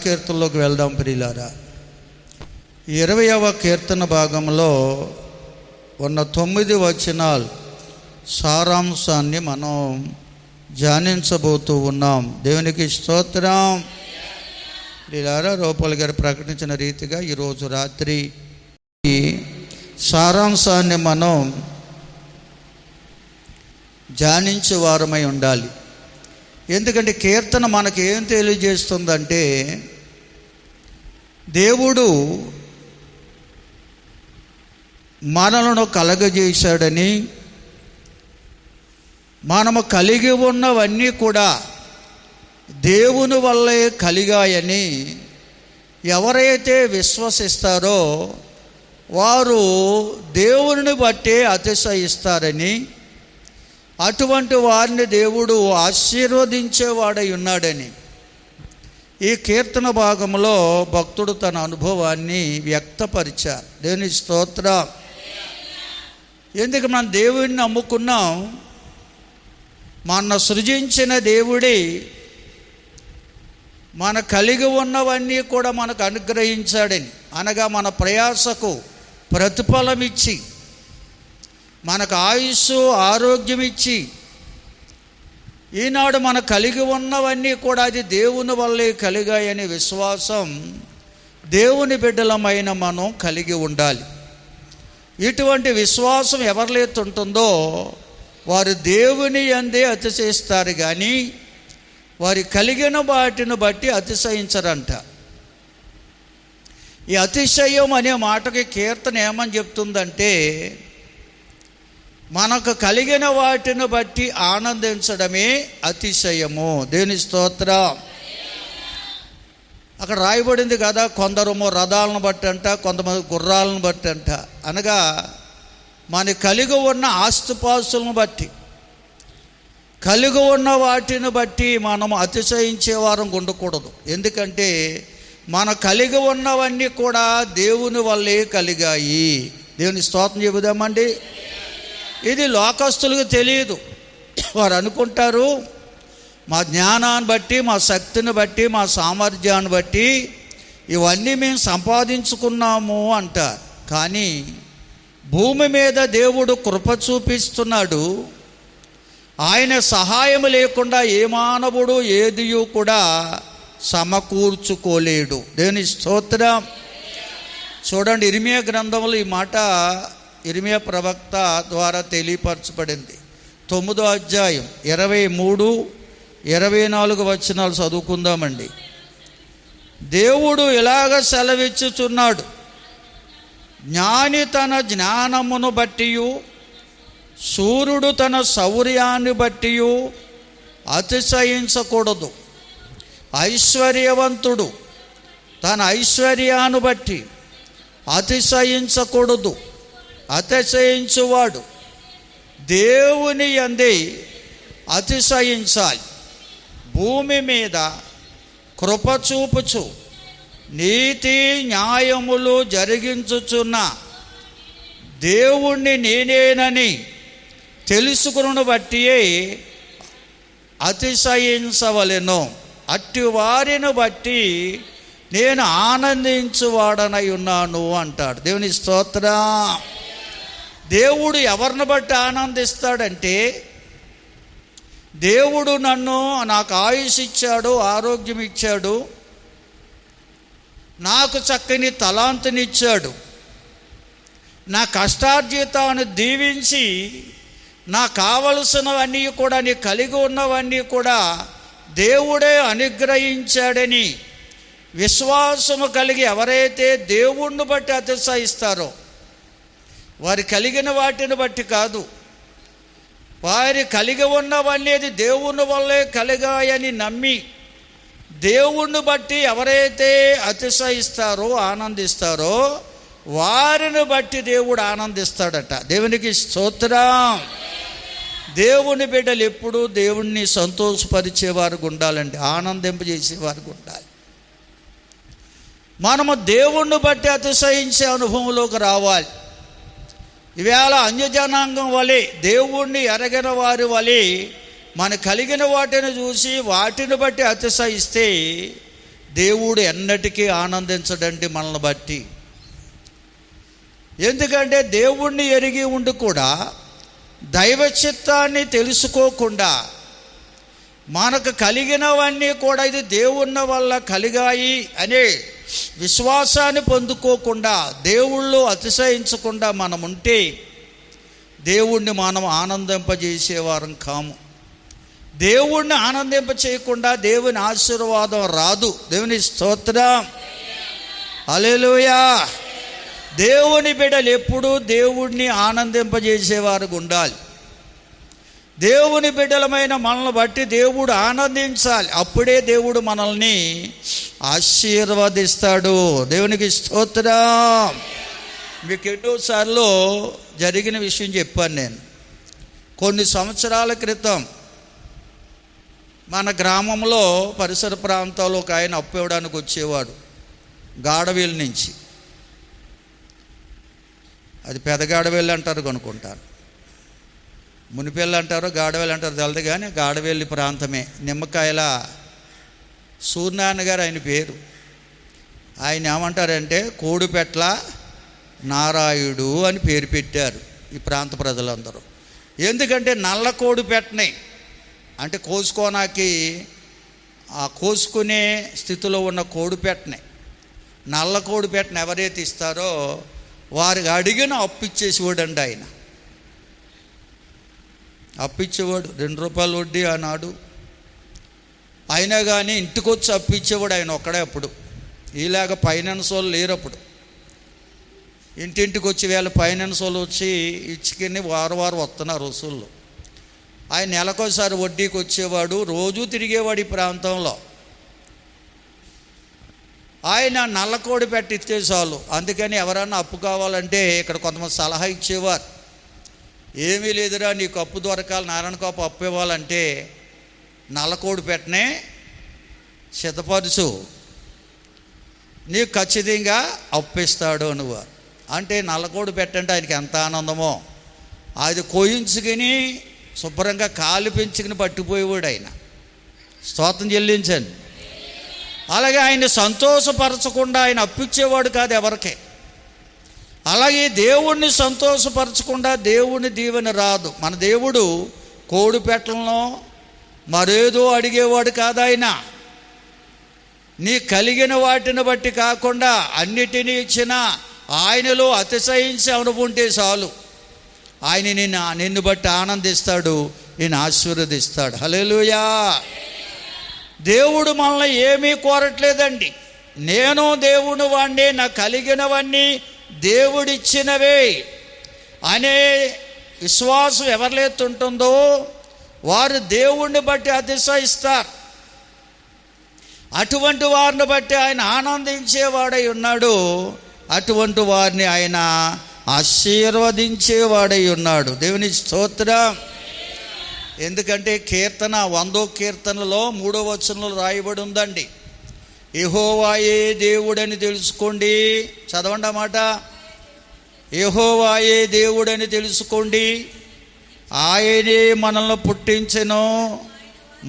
కీర్తనలోకి వెళ్దాం ప్రియులారా. 20వ కీర్తన భాగంలో ఉన్న 9 వచనాలు సారాంశాన్ని మనం ధ్యానించబోతూ ఉన్నాం. దేవునికి స్తోత్రం. ప్రియులారా, రూపాల్ గారు ప్రకటించిన రీతిగా ఈరోజు రాత్రి సారాంశాన్ని మనం ధ్యానించే వారమై ఉండాలి. ఎందుకంటే కీర్తన మనకి ఏం తెలియజేస్తుందంటే, దేవుడు మనలను కలగజేశాడని, మనము కలిగి ఉన్నవన్నీ కూడా దేవుని వల్లే కలిగాయని ఎవరైతే విశ్వసిస్తారో వారు దేవుని బట్టే అతిశయిస్తారని, అటువంటి వారిని దేవుడు ఆశీర్వదించేవాడై ఉన్నాడని ఈ కీర్తన భాగంలో భక్తుడు తన అనుభవాన్ని వ్యక్తపరిచారు. దేవుని స్తోత్రం. ఎందుకు మనం దేవుడిని నమ్ముకున్నాం? మన సృజించిన దేవుడి మన కలిగి ఉన్నవన్నీ కూడా మనకు అనుగ్రహించాడని, అనగా మన ప్రయాసకు ప్రతిఫలం ఇచ్చి, మనకు ఆయుస్సు ఆరోగ్యం ఇచ్చి, ఈనాడు మన కలిగి ఉన్నవన్నీ కూడా అది దేవుని వల్లే కలిగాయని విశ్వాసం దేవుని బిడ్డలమైన మనం కలిగి ఉండాలి. ఇటువంటి విశ్వాసం ఎవరిలో ఉంటుందో వారు దేవుని యందే అతిశయిస్తారు, కానీ వారి కలిగిన వాటిని బట్టి అతిశయించరంట. ఈ అతిశయం అనే మాటకి కీర్తన ఏమని చెప్తుందంటే, మనకు కలిగిన వాటిని బట్టి ఆనందించడమే అతిశయము. దేవుని స్తోత్రం. అక్కడ రాయబడింది కదా, కొందరేమో రథాలను బట్టి అంట, కొంతమంది గుర్రాలను బట్టి అంట. అనగా మన కలిగి ఉన్న ఆస్తిపాస్తులను బట్టి, కలిగి ఉన్న వాటిని బట్టి మనం అతిశయించేవారం ఉండకూడదు. ఎందుకంటే మన కలిగి ఉన్నవన్నీ కూడా దేవుని వల్లే కలిగాయి. దేవుని స్తోత్రం చెబుదామండి. ఇది లోకస్తులకు తెలియదు. వారు అనుకుంటారు, మా జ్ఞానాన్ని బట్టి, మా శక్తిని బట్టి, మా సామర్థ్యాన్ని బట్టి ఇవన్నీ మేము సంపాదించుకున్నాము అంటారు. కానీ భూమి మీద దేవుడు కృప చూపిస్తున్నాడు. ఆయన సహాయం లేకుండా ఏ మానవుడు ఏదియూ కూడా సమకూర్చుకోలేడు. దేవుని స్తోత్రం. చూడండి, ఇర్మియా గ్రంథంలో ఈ మాట ఇర్మియా ప్రవక్త ద్వారా తెలియపరచబడింది. 9వ అధ్యాయం 23, 24 వచనాలు చదువుకుందామండి. దేవుడు ఇలాగ సెలవిచ్చుచున్నాడు, జ్ఞాని తన జ్ఞానమును బట్టియు, సూర్యుడు తన శౌర్యాన్ని బట్టియు అతిశయించకూడదు. ఐశ్వర్యవంతుడు తన ఐశ్వర్యాన్ని బట్టి అతిశయించకూడదు. అతిశయించువాడు దేవుని యందే అతిశయించాలి. భూమి మీద కృప చూపుచు నీతి న్యాయములు జరిగించుచున్న దేవుణ్ణి నేనేనని తెలుసుకుని బట్టియే అతిశయించవలెను. అట్టి వారిని బట్టి నేను ఆనందించువాడనై ఉన్నాను అంటాడు. దేవుని స్తోత్రం. దేవుడు ఎవరిని బట్టి ఆనందిస్తాడంటే, దేవుడు నాకు ఆయుష్ ఇచ్చాడు, ఆరోగ్యం ఇచ్చాడు, నాకు చక్కని తలాంతునిచ్చాడు, నా కష్టార్జితాన్ని దీవించి నాకు కావలసినవన్నీ కూడా, నీ కలిగి ఉన్నవన్నీ కూడా దేవుడే అనుగ్రహించాడని విశ్వాసము కలిగి ఎవరైతే దేవుణ్ణి బట్టి అతిశయిస్తారో, వారి కలిగిన వాటిని బట్టి కాదు, వారి కలిగి ఉన్నవన్నీ దేవుని వల్లే కలిగాయని నమ్మి దేవుణ్ణి బట్టి ఎవరైతే అతిశయిస్తారో, ఆనందిస్తారో, వారిని బట్టి దేవుడు ఆనందిస్తాడట. దేవునికి స్తోత్రం. దేవుని బిడ్డలు ఎప్పుడూ దేవుణ్ణి సంతోషపరిచేవారు ఉండాలండి, ఆనందింపజేసేవారు ఉండాలి. మనము దేవుణ్ణి బట్టి అతిశయించే అనుభవంలోకి రావాలి. ఈవేళ అన్యజనాంగం వలె, దేవుణ్ణి ఎరగిన వారి వలె మన కలిగిన వాటిని చూసి వాటిని బట్టి అతిశయిస్తే దేవుడు ఎన్నటికీ ఆనందించడండి మనల్ని బట్టి. ఎందుకంటే దేవుణ్ణి ఎరిగి ఉండి కూడా దైవ చిత్తాన్ని తెలుసుకోకుండా మనకు కలిగినవన్నీ కూడా ఇది దేవుని వల్ల కలిగాయి అనే విశ్వాసాన్ని పొందుకోకుండా, దేవుళ్ళు అతిశయించకుండా మనం ఉంటే దేవుణ్ణి మనం ఆనందింపజేసేవారం కాము. దేవుణ్ణి ఆనందింప చేయకుండా దేవుని ఆశీర్వాదం రాదు. దేవుని స్తోత్రం, హల్లెలూయా. దేవుని బిడ్డలు ఎప్పుడూ దేవుణ్ణి ఆనందింపజేసేవారు ఉండాలి. దేవుని బిడ్డలమైన మనల్ని బట్టి దేవుడు ఆనందించాలి. అప్పుడే దేవుడు మనల్ని ఆశీర్వదిస్తాడు. దేవునికి స్తోత్రం. మీకు ఎన్నోసార్లు జరిగిన విషయం చెప్పాను నేను. కొన్ని సంవత్సరాల క్రితం మన గ్రామంలో పరిసర ప్రాంతాల్లో ఒక ఆయన అప్పు ఇవ్వడానికి వచ్చేవాడు గాడవేలు నుంచి. అది పెదగాడవేలు అంటారు అనుకుంటాను, మునిపెల్లి అంటారో గాడవేలు అంటారో తెలదు, కానీ గాడవేలి ప్రాంతమే. నిమ్మకాయల సూర్యనారాయణ గారు ఆయన పేరు. ఆయన ఏమంటారంటే కోడిపెట్ల నారాయుడు అని పేరు పెట్టారు ఈ ప్రాంత ప్రజలందరూ. ఎందుకంటే నల్ల కోడిపెట్టని అంటే కోసుకోనాకి ఆ కోసుకునే స్థితిలో ఉన్న కోడిపెట్టని, నల్ల కోడిపెట్టని ఎవరైతే ఇస్తారో వారికి అడిగిన అప్పిచ్చేసేవాడు అండి ఆయన. అప్పిచ్చేవాడు, 2 రూపాయలు వడ్డీ ఆనాడు. అయినా కానీ ఇంటికి వచ్చి అప్పిచ్చేవాడు ఆయన ఒక్కడే. అప్పుడు ఇలాగ ఫైనాన్స్ వాళ్ళు లేరు. అప్పుడు ఇంటింటికి వచ్చి వీళ్ళ ఫైనాన్స్ వాళ్ళు వచ్చి ఇచ్చుకుని వారం వస్తున్నారు వసూళ్ళు. ఆయన నెలకోసారి వడ్డీకి వచ్చేవాడు, రోజూ తిరిగేవాడు ఈ ప్రాంతంలో. ఆయన నల్లకోడి పెట్టి ఇస్తే చాలు. అందుకని ఎవరన్నా అప్పు కావాలంటే ఇక్కడ కొంతమంది సలహా ఇచ్చేవారు. ఏమీ లేదురా నీకు అప్పు దొరకాలి, నారాయణ కాపు అప్పు ఇవ్వాలంటే నల్లకోడి పెట్టనే సిద్ధపరుచు, నీకు ఖచ్చితంగా అప్పిస్తాడు నువ్వు అంటే. నల్లకోడి పెట్టంటే ఆయనకి ఎంత ఆనందమో. అది కోయించుకుని శుభ్రంగా కాలు పెంచుకుని పట్టిపోయేవాడు ఆయన. స్తోత్రం చెల్లించండి. అలాగే ఆయన సంతోషపరచకుండా ఆయన అప్పిచ్చేవాడు కాదు ఎవరికి. అలాగే దేవుణ్ణి సంతోషపరచకుండా దేవుని దీవెన రాదు. మన దేవుడు కోడి పెట్టలను మరేదో అడిగేవాడు కాదు ఆయన. నీ కలిగిన వాటిని బట్టి కాకుండా అన్నిటినీ ఇచ్చిన ఆయనలో అతిశయించి అనుకుంటే చాలు. ఆయన నిన్ను బట్టి ఆనందిస్తాడు, నిన్ను ఆశీర్వదిస్తాడు. హల్లెలూయా. దేవుడు మనల్ని ఏమీ కోరట్లేదండి. నేను దేవుని వాణ్ణి, నాకు కలిగినవన్నీ దేవుడిచ్చినవే అనే విశ్వాసం ఎవరిలైతే ఉంటుందో వారు దేవుణ్ణి బట్టి అతిశయిస్తారు. అటువంటి వారిని బట్టి ఆయన ఆనందించేవాడై ఉన్నాడు. అటువంటి వారిని ఆయన ఆశీర్వదించేవాడై ఉన్నాడు. దేవుని స్తోత్రం. ఎందుకంటే కీర్తన 100వ కీర్తనలో 3వ వచనంలో రాయబడి ఉందండి, యెహోవాయే దేవుడని తెలుసుకోండి. చదవండి అన్నమాట. యెహోవాయే దేవుడని తెలుసుకోండి, ఆయనే మనల్ని పుట్టించెను,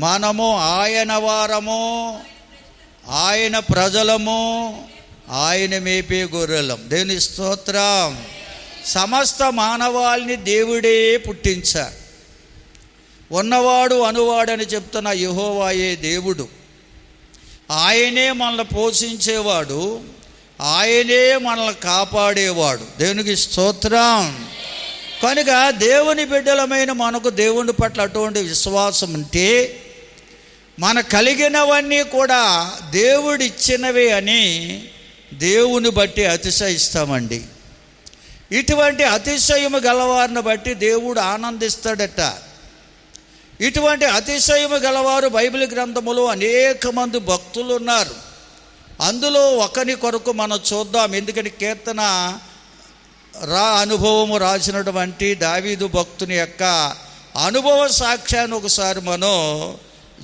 మనము ఆయన వారము, ఆయన ప్రజలము, ఆయన మేపే గొర్రెలం. దేవుని స్తోత్రం. సమస్త మానవాళిని దేవుడే పుట్టించాడు. ఉన్నవాడు అనువాడని చెప్తున్న యెహోవాయే దేవుడు. ఆయనే మనల్ని పోషించేవాడు, ఆయనే మనల్ని కాపాడేవాడు. దేవునికి స్తోత్రం. కనుక దేవుని బిడ్డలమైన మనకు దేవుని పట్ల అటువంటి విశ్వాసం ఉంటే మన కలిగినవన్నీ కూడా దేవుడిచ్చినవే అని దేవుని బట్టి అతిశయిస్తామండి. ఇటువంటి అతిశయము గలవారిని బట్టి దేవుడు ఆనందిస్తాడట. ఇటువంటి అతిశయము గలవారు బైబిల్ గ్రంథములో అనేక మంది భక్తులు ఉన్నారు. అందులో ఒకరి కొరకు మనం చూద్దాం. ఎందుకంటే కీర్తన అనుభవము రాసినటువంటి దావీదు భక్తుని యొక్క అనుభవ సాక్ష్యాన్ని ఒకసారి మనం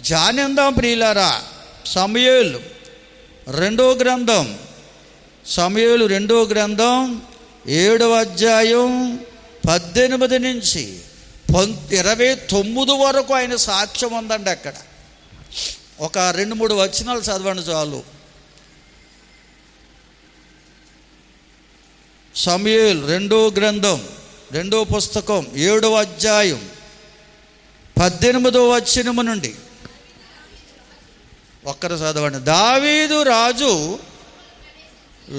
ధ్యానిద్దాం ప్రియులారా. సమూయేలు 2వ గ్రంథం 7వ అధ్యాయం 18 నుంచి 29 వరకు ఆయన సాక్ష్యం ఉందండి. అక్కడ ఒక 2-3 వచనాలు చదవండి చాలు. సమూయేలు రెండో గ్రంథం 2వ పుస్తకం 7వ అధ్యాయం 18వ వచనం నుండి ఒక్కరు చదవండి. దావీదు రాజు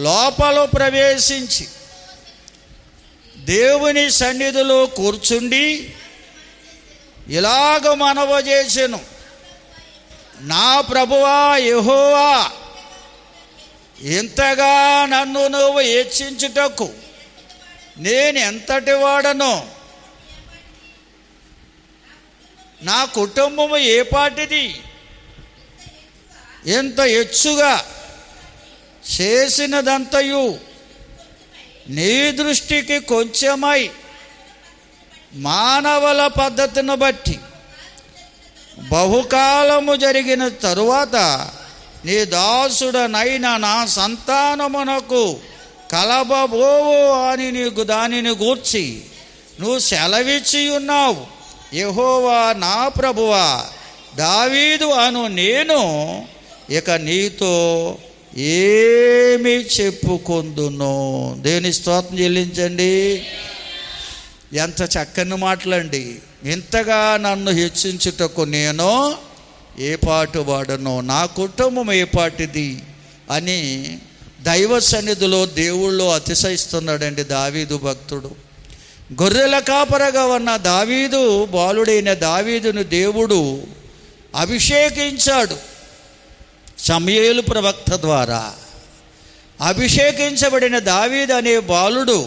లోపల ప్రవేశించి దేవుని సన్నిధిలో కూర్చుండి ఇలాగ మనవి చేసెను, నా ప్రభువా యెహోవా, ఇంతగా నన్ను నువ్వు హెచ్చించుటకు నేను ఎంతటి వాడనో, నా కుటుంబము ఏ పాటిది, ఎంత హెచ్చుగా చేసినదంతయు నీ దృష్టికి కొంచెమై మానవుల పద్ధతిని బట్టి బహుకాలము జరిగిన తరువాత నీ దాసుడనైన నా సంతానమునకు కలబబోవు అని నీకు దానిని గూర్చి నువ్వు సెలవిచ్చి ఉన్నావు. యెహోవా నా ప్రభువా దావీదు అను నేను ఇక నీతో ఏమి చెప్పుకొందును. దేవుని స్తోత్రం చెల్లించండి. ఎంత చక్కని మాటలండి. ఇంతగా నన్ను హెచ్చించుటకు నేను ఏ పాటు వాడను, నా కుటుంబం ఏ పాటిది అని దైవ సన్నిధిలో దేవుళ్ళు అతిశయిస్తున్నాడండి దావీదు భక్తుడు. గొర్రెల కాపరగా ఉన్న దావీదు, బాలుడైన దావీదును దేవుడు అభిషేకించాడు. సమూయేలు ప్రవక్త ద్వారా అభిషేకించబడిన దావీదు అనే బాలుడు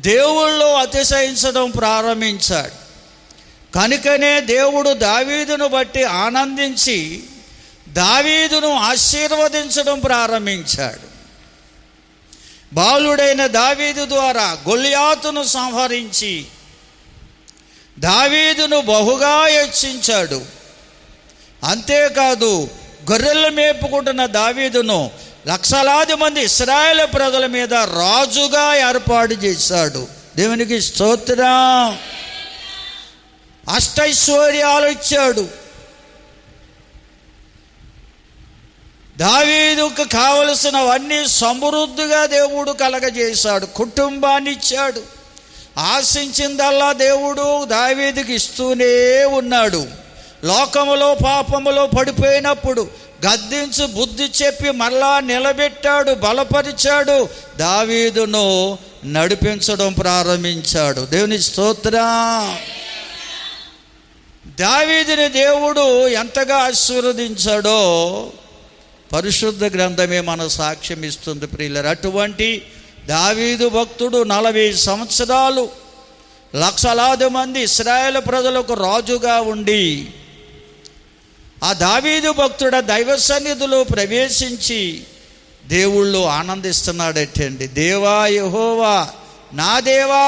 దేవుళ్ళు అతిశయించడం ప్రారంభించాడు. కనుకనే దేవుడు దావీదును బట్టి ఆనందించి దావీదును ఆశీర్వదించడం ప్రారంభించాడు. బాలుడైన దావీదు ద్వారా గొల్యాతును సంహరించి దావీదును బహుగా హెచ్చించాడు. అంతేకాదు, గొర్రెలు మేపుకుంటున్న దావీదును లక్షలాది మంది ఇశ్రాయేలు ప్రజల మీద రాజుగా ఏర్పాటు చేశాడు. దేవునికి స్తోత్రం. అష్టైశ్వర్యాలు ఇచ్చాడు. దావీదుకు కావలసినవన్నీ సమృద్ధిగా దేవుడు కలగజేశాడు. కుటుంబాన్ని ఇచ్చాడు. ఆశించిందల్లా దేవుడు దావీదుకి ఇస్తూనే ఉన్నాడు. లోకములో పాపములో పడిపోయినప్పుడు గద్దించి బుద్ధి చెప్పి మరలా నిలబెట్టాడు, బలపరిచాడు, దావీదును నడిపించడం ప్రారంభించాడు. దేవుని స్తోత్రం. దావీదుని దేవుడు ఎంతగా ఆశీర్వదించాడో పరిశుద్ధ గ్రంథమే మన సాక్ష్యం ఇస్తుంది ప్రియులారా. అటువంటి దావీదు భక్తుడు 40 సంవత్సరాలు లక్షలాది మంది ఇశ్రాయేలు ప్రజలకు రాజుగా ఉండి ఆ దావీదు భక్తుడ దైవ సన్నిధిలో ప్రవేశించి దేవుళ్ళు ఆనందిస్తున్నాడటండి. దేవా యెహోవా, నా దేవా,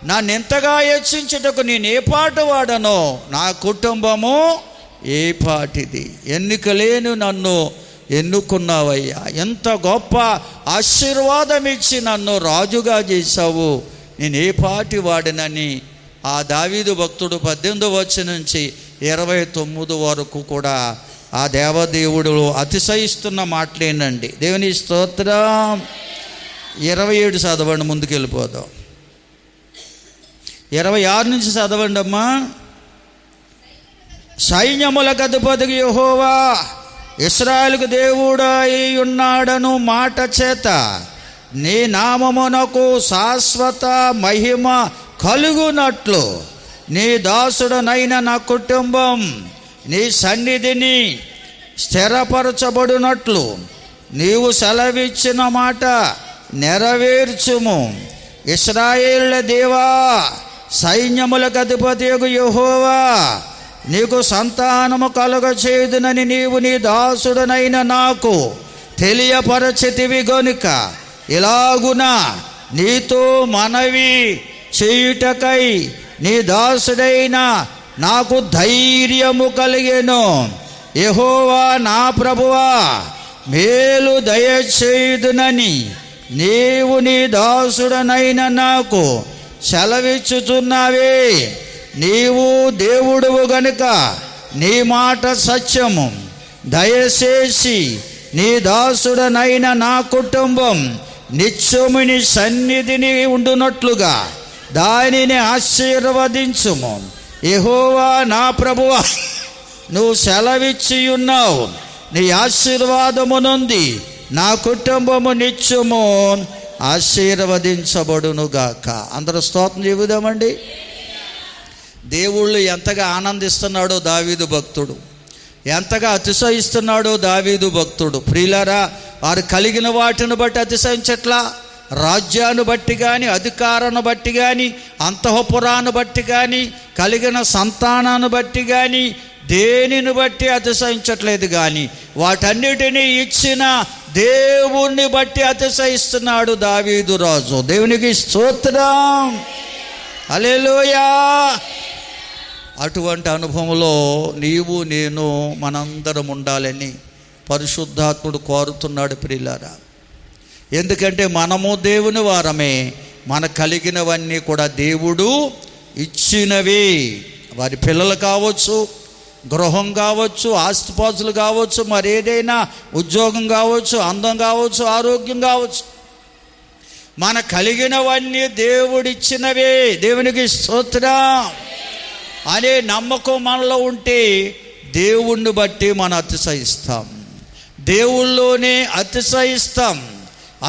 నన్నెంతగా హెచ్చించుటకు నేను ఏ పాటు వాడనో, నా కుటుంబము ఏ పాటిది. ఎన్నికలేను నన్ను ఎన్నుకున్నావయ్యా, ఎంత గొప్ప ఆశీర్వాదం ఇచ్చి నన్ను రాజుగా చేశావు, నేను ఏ పాటి వాడినని ఆ దావీదు భక్తుడు 18వ వచనం నుంచి 29 వరకు కూడా ఆ దేవదేవుడు అతిశయిస్తున్న మాటలేనండి. దేవుని స్తోత్రం. 27 చదవండి, ముందుకు వెళ్ళిపోదాం. 26 నుంచి చదవండి అమ్మా. సైన్యములకు అధిపతికి యెహోవా ఇశ్రాయేలుకు దేవుడై ఉన్నాడను మాట చేత నీ నామమునకు శాశ్వత మహిమ కలుగునట్లు నీ దాసుడనైన నా కుటుంబం నీ సన్నిధిని స్థిరపరచబడినట్లు నీవు సెలవిచ్చిన మాట నెరవేర్చుము. ఇశ్రాయేలుల దేవా, సైన్యములకు అధిపతియగు యెహోవా, నీకు సంతానము కలుగచేయుదునని నీవు నీ దాసుడనైన నాకు తెలియపరచితివి గనుక ఇలాగున నీతో మనవి చేయుటకై నీ దాసుడైన నాకు ధైర్యము కలిగెను. యెహోవా నా ప్రభువా, మేలు దయచేయుదునని నీవు నీ దాసుడనైన నాకు సెలవిచ్చుచున్నావే. నీవు దేవుడువు గనుక నీ మాట సత్యము. దయచేసి నీ దాసుడనైన నా కుటుంబం నిత్యము నీ సన్నిధిని ఉండునట్లుగా దానిని ఆశీర్వదించుము. యెహోవా నా ప్రభువా, నువ్వు సెలవిచ్చి ఉన్నావు. నీ ఆశీర్వాదము నుండి నా కుటుంబము నిత్యము ఆశీర్వదించబడునుగాక. అందరూ స్తోత్రం చెబుదామండి. దేవుళ్ళు ఎంతగా ఆనందిస్తున్నాడో దావీదు భక్తుడు, ఎంతగా అతిశయిస్తున్నాడో దావీదు భక్తుడు. ప్రియులారా, వారు కలిగిన వాటిని బట్టి అతిశయించట్లా, రాజ్యాన్ని బట్టి కానీ, అధికారాన్ని బట్టి కానీ, అంతఃపురాన్ని బట్టి కానీ, కలిగిన సంతానాన్ని బట్టి కానీ, దేనిని బట్టి అతిశయించట్లేదు. కానీ వాటన్నిటినీ ఇచ్చిన దేవుణ్ణి బట్టి అతిశయిస్తున్నాడు దావీదు రాజు. దేవునికి స్తోత్రం, హల్లెలూయా. అటువంటి అనుభవంలో నీవు నేను మనందరం ఉండాలని పరిశుద్ధాత్ముడు కోరుతున్నాడు ప్రియులారా. ఎందుకంటే మనము దేవుని వారమే, మన కలిగినవన్నీ కూడా దేవుడు ఇచ్చినవి. వారి పిల్లలు కావచ్చు, గృహం కావచ్చు, ఆస్తిపాస్తులు కావచ్చు, మరి ఏదైనా ఉద్యోగం కావచ్చు, అందం కావచ్చు, ఆరోగ్యం కావచ్చు, మన కలిగినవన్నీ దేవుడిచ్చినవే. దేవునికి స్తోత్రం అనే నమ్మకం మనలో ఉంటే దేవుణ్ణి బట్టి మనం అతిశయిస్తాం, దేవుళ్ళలోనే అతిశయిస్తాం.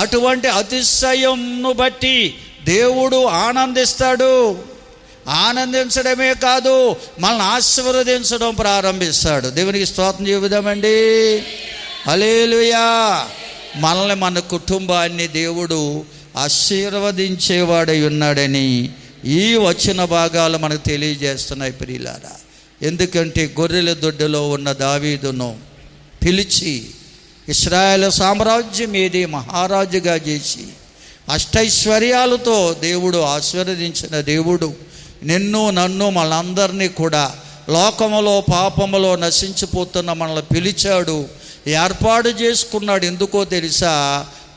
అటువంటి అతిశయంను బట్టి దేవుడు ఆనందిస్తాడు. ఆనందించడమే కాదు, మనల్ని ఆశీర్వదించడం ప్రారంభిస్తాడు. దేవునికి స్తోత్రం చెబుదామండి. హల్లెలూయా. మనల్ని, మన కుటుంబాన్ని దేవుడు ఆశీర్వదించేవాడై ఉన్నాడని ఈ వచన భాగాలు మనకు తెలియజేస్తున్నాయి ప్రియులారా. ఎందుకంటే గొర్రెల దొడ్డిలో ఉన్న దావీదును పిలిచి ఇశ్రాయేలు సామ్రాజ్యం ఏది మహారాజుగా చేసి అష్టైశ్వర్యాలతో దేవుడు ఆశీర్వదించిన దేవుడు నిన్ను, నన్ను, మనందరినీ కూడా లోకములో పాపములో నశించిపోతున్న మనల్ని పిలిచాడు, ఏర్పాటు చేసుకున్నాడు. ఎందుకో తెలుసా?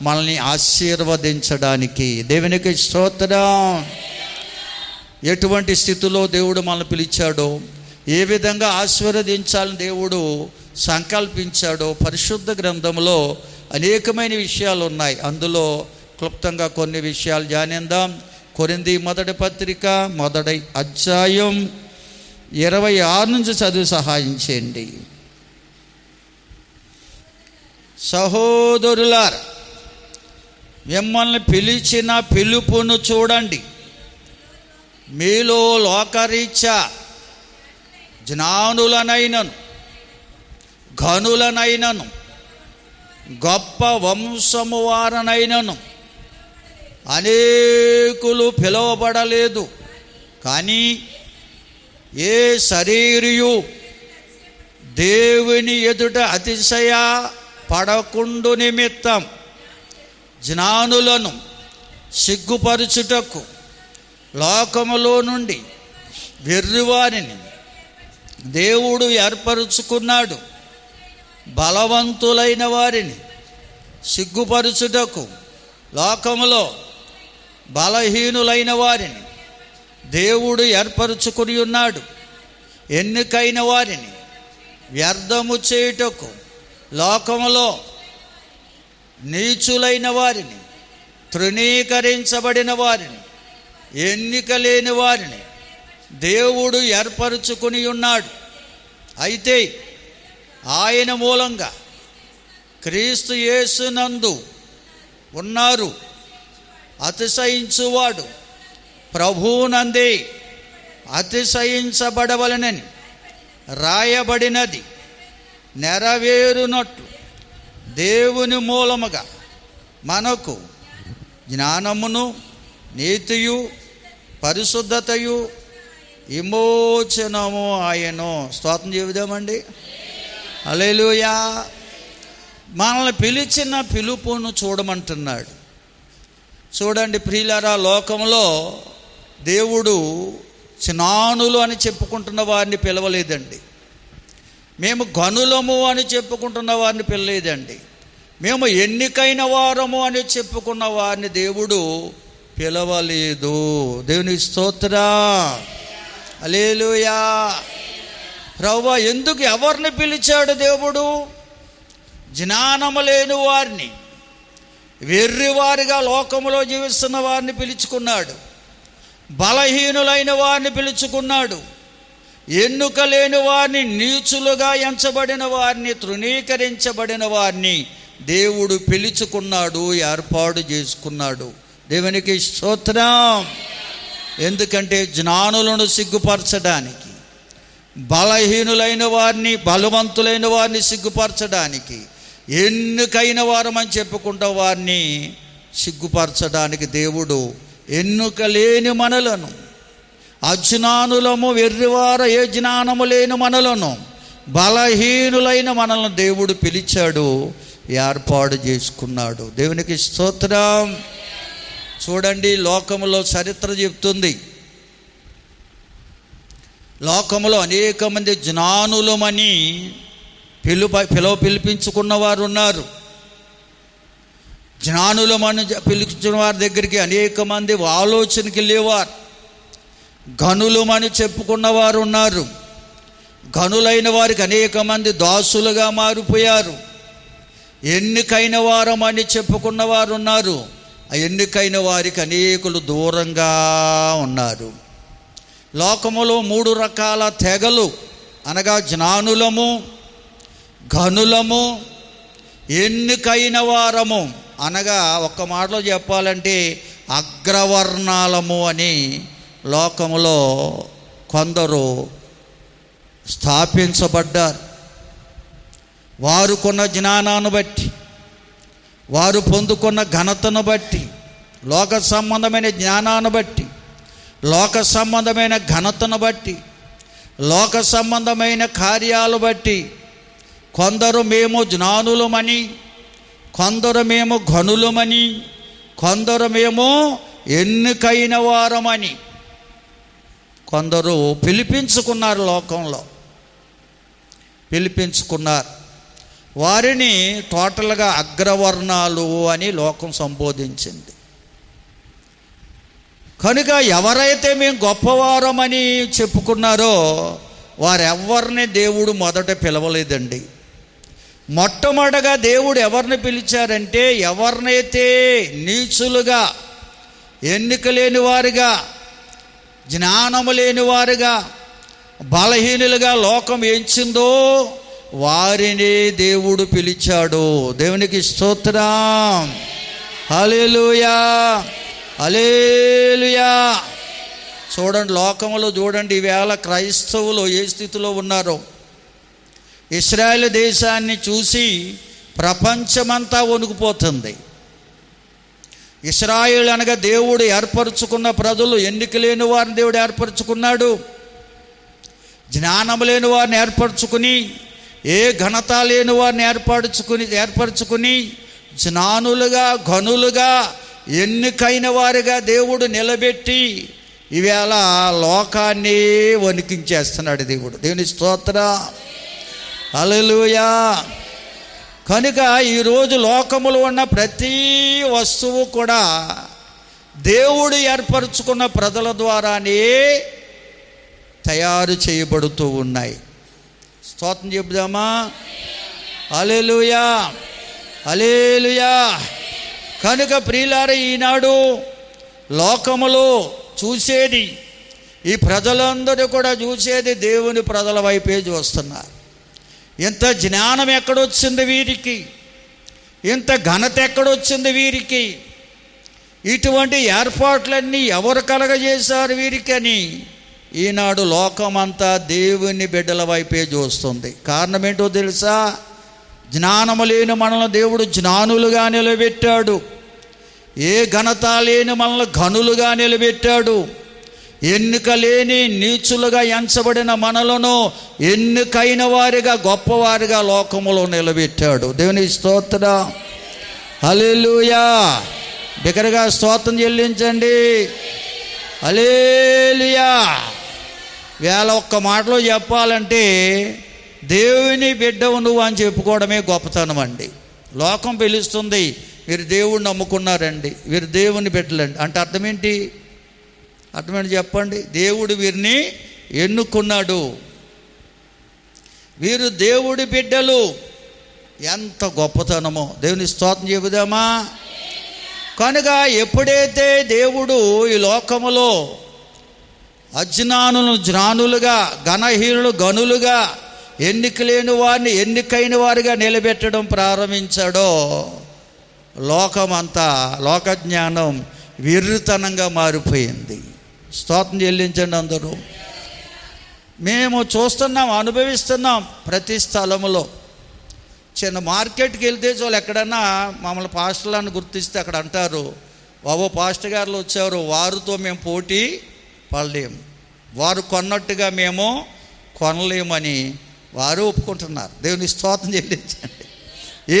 మనల్ని ఆశీర్వదించడానికి. దేవునికి స్తోత్రం. ఎటువంటి స్థితిలో దేవుడు మనల్ని పిలిచాడో, ఏ విధంగా ఆశీర్వదించాలని దేవుడు సంకల్పించాడో పరిశుద్ధ గ్రంథంలో అనేకమైన విషయాలు ఉన్నాయి. అందులో క్లుప్తంగా కొన్ని విషయాలు ధ్యానిద్దాం. కొరింథీ మొదటి పత్రిక 1వ అధ్యాయం 26 నుంచి చదివి సహాయం చేయండి. సహోదరులారా, మిమ్మల్ని పిలిచిన పిలుపును చూడండి. మీలో లోకరీత్యా జ్ఞానులనైనను, ఘనులనైనను, గొప్ప వంశము వారనైనను అనేకులు పిలువబడలేదు. కానీ ఏ శరీరియు దేవుని ఎదుట అతిశయ పడకుండు నిమిత్తం జ్ఞానులను సిగ్గుపరచుటకు లోకములో నుండి వెర్రివారిని దేవుడు ఏర్పరుచుకున్నాడు. బలవంతులైన వారిని సిగ్గుపరచుటకు లోకములో బలహీనులైన వారిని దేవుడు ఏర్పరుచుకుని ఉన్నాడు. ఎన్నికైన వారిని వ్యర్థము చేయుటకు లోకములో నీచులైన వారిని, తృణీకరించబడిన వారిని, ఎన్నిక లేని వారిని దేవుడు ఏర్పరుచుకుని ఉన్నాడు. అయితే ఆయన మూలంగా క్రీస్తు యేసునందు ఉన్నారు అతిశయించువాడు ప్రభువునందే అతిశయించబడవలనని రాయబడినది నెరవేరునట్లు దేవుని మూలముగా మనకు జ్ఞానమును, నీతియు, పరిశుద్ధతయు, విమోచనము ఆయను. స్తోత్రం చెబుదామండి. హల్లెలూయా. మనల్ని పిలిచిన పిలుపును చూడమంటున్నాడు. చూడండి ప్రియులారా, లోకంలో దేవుడు జ్ఞానులు అని చెప్పుకుంటున్న వారిని పిలవలేదండి. మేము గనులము అని చెప్పుకుంటున్న వారిని పిలవలేదండి. మేము ఎన్నికైన వారము అని చెప్పుకున్న వారిని దేవుడు పిలవలేదు. దేవునికి స్తోత్రం. హల్లెలూయా. ప్రభువా, ఎందుకు ఎవరిని పిలిచాడు దేవుడు? జ్ఞానము లేని వారిని, వెర్రివారిగా లోకములో జీవిస్తున్న వారిని పిలుచుకున్నాడు, బలహీనులైన వారిని పిలుచుకున్నాడు, ఎన్నుక లేని వారిని, నీచులుగా ఎంచబడిన వారిని, తృణీకరించబడిన వారిని దేవుడు పిలుచుకున్నాడు, ఏర్పాటు చేసుకున్నాడు. దేవునికి స్తోత్రం. ఎందుకంటే జ్ఞానులను సిగ్గుపరచడానికి, బలహీనులైన వారిని, బలవంతులైన వారిని సిగ్గుపరచడానికి, ఎన్నుకైన వారమని చెప్పుకుంటా వారిని సిగ్గుపరచడానికి దేవుడు ఎన్నుక లేని మనలను, అజ్ఞానులము, వెర్రివార, ఏ జ్ఞానము లేని మనలను, బలహీనులైన మనలను దేవుడు పిలిచాడు, ఏర్పాటు చేసుకున్నాడు. దేవునికి స్తోత్రం. చూడండి, లోకములో చరిత్ర చెప్తుంది, లోకములో అనేక మంది జ్ఞానులమని పిలిపించుకున్న వారు ఉన్నారు. జ్ఞానులమని పిలిచిన వారి దగ్గరికి అనేక మంది ఆలోచనకి వెళ్ళేవారు. ఘనులమని చెప్పుకున్న వారు ఉన్నారు. ఘనులైన వారికి అనేక మంది దాసులుగా మారిపోయారు. ఎన్నికైన వారమని చెప్పుకున్న వారు ఉన్నారు. ఆ ఎన్నికైన వారికి అనేకులు దూరంగా ఉన్నారు. లోకములో 3 రకాల తెగలు, అనగా జ్ఞానులము, ఘనులము, ఎన్నికైన వారము, అనగా ఒక్క మాటలో చెప్పాలంటే అగ్రవర్ణాలము అని లోకములో కొందరు స్థాపించబడ్డారు. వారు కొన్న జ్ఞానాన్ని బట్టి, వారు పొందుకున్న ఘనతను బట్టి, లోక సంబంధమైన జ్ఞానాన్ని బట్టి, లోక సంబంధమైన ఘనతను బట్టి, లోక సంబంధమైన కార్యాలు బట్టి కొందరు మేము జ్ఞానులమని, కొందరు మేము ఘనులమని, కొందరు మేము ఎన్నికైన వారమని కొందరు పిలిపించుకున్నారు. లోకంలో పిలిపించుకున్నారు. వారిని టోటల్గా అగ్రవర్ణాలు అని లోకం సంబోధించింది. కనుక ఎవరైతే మేము గొప్పవారమని చెప్పుకున్నారో వారెవ్వరిని దేవుడు మొదట పిలవలేదండి. మొట్టమొదటగా దేవుడు ఎవరిని పిలిచారంటే, ఎవరినైతే నీచులుగా, ఎన్నిక లేని వారుగా, జ్ఞానము లేని వారుగా, బలహీనులుగా లోకం ఎంచిందో వారిని దేవుడు పిలిచాడు. దేవునికి స్తోత్రం. హల్లెలూయా, హల్లెలూయా. చూడండి, లోకంలో చూడండి ఈవేళ క్రైస్తవులు ఏ స్థితిలో ఉన్నారో. ఇశ్రాయేలు దేశాన్ని చూసి ప్రపంచమంతా వణికిపోతుంది. ఇశ్రాయేలు అనగా దేవుడు ఏర్పరచుకున్న ప్రజలు, ఎన్నిక లేని వారిని దేవుడు ఏర్పరచుకున్నాడు. జ్ఞానం లేని వారిని ఏర్పరచుకుని, ఏ ఘనత లేని వారిని ఏర్పరచుకుని జ్ఞానులుగా, ఘనులుగా, ఎన్నికైన వారిగా దేవుడు నిలబెట్టి ఈవేళ లోకాన్ని వణికించేస్తున్నాడు దేవుడు. దేవుని స్తోత్రం. హల్లెలూయా. కనుక ఈరోజు లోకములో ఉన్న ప్రతి వస్తువు కూడా దేవుడు ఏర్పరచుకున్న ప్రజల ద్వారానే తయారు చేయబడుతూ ఉన్నాయి. స్తోత్రం చెబుదామా? హల్లెలూయా, హల్లెలూయా. కనుక ప్రియులారా, ఈనాడు లోకములో చూసేది, ఈ ప్రజలందరూ కూడా చూసేది దేవుని ప్రజల వైపే చూస్తున్నారు. ఇంత జ్ఞానం ఎక్కడొచ్చింది వీరికి, ఇంత ఘనత ఎక్కడొచ్చింది వీరికి, ఇటువంటి ఏర్పాట్లన్నీ ఎవరు కలగజేశారు వీరికని ఈనాడు లోకమంతా దేవుని బిడ్డల వైపే చూస్తుంది. కారణం ఏంటో తెలుసా? జ్ఞానము లేని మనల్ని దేవుడు జ్ఞానులుగా నిలబెట్టాడు. ఏ ఘనత లేని మనల్ని ఘనులుగా నిలబెట్టాడు. ఎన్నిక లేని నీచులుగా ఎంచబడిన మనలను ఎన్నికైన వారిగా, గొప్పవారిగా లోకములో నిలబెట్టాడు. దేవుని స్తోత్రం. హల్లెలూయా. బిగ్గరగా స్తోత్రం చెల్లించండి. హల్లెలూయా. ఒక్క మాటలో చెప్పాలంటే దేవుని బిడ్డవు నువ్వు అని చెప్పుకోవడమే గొప్పతనం అండి. లోకం పిలుస్తుంది, మీరు దేవుడిని నమ్ముకున్నారండి, వీరు దేవుని బిడ్డలండి అంటే అర్థం ఏంటి? అర్థమేంటి చెప్పండి? దేవుడు వీరిని ఎన్నుకున్నాడు, వీరు దేవుడి బిడ్డలు. ఎంత గొప్పతనమో! దేవుని స్తోత్రం చెబుదామా? కనుక ఎప్పుడైతే దేవుడు ఈ లోకములో అజ్ఞానులను జ్ఞానులుగా, ఘనహీనులు గనులుగా, ఎన్నిక లేని వారిని ఎన్నికైన వారిగా నిలబెట్టడం ప్రారంభించాడో లోకమంతా, లోకజ్ఞానం విర్రితనంగా మారిపోయింది. స్తోత్రం చెల్లించండి అందరూ. మేము చూస్తున్నాం, అనుభవిస్తున్నాం. ప్రతి స్థలములో చిన్న మార్కెట్కి వెళ్తే చాలు, ఎక్కడన్నా మమ్మల్ని పాస్టర్లను గుర్తిస్తే అక్కడ అంటారు, బాబో పాస్టర్ గారులు వచ్చారు, వారితో మేము పోటీ పడలేము, వారు కొన్నట్టుగా మేము కొనలేమని వారు ఒప్పుకుంటున్నారు. దేవుని స్తోత్రం చెల్లించండి.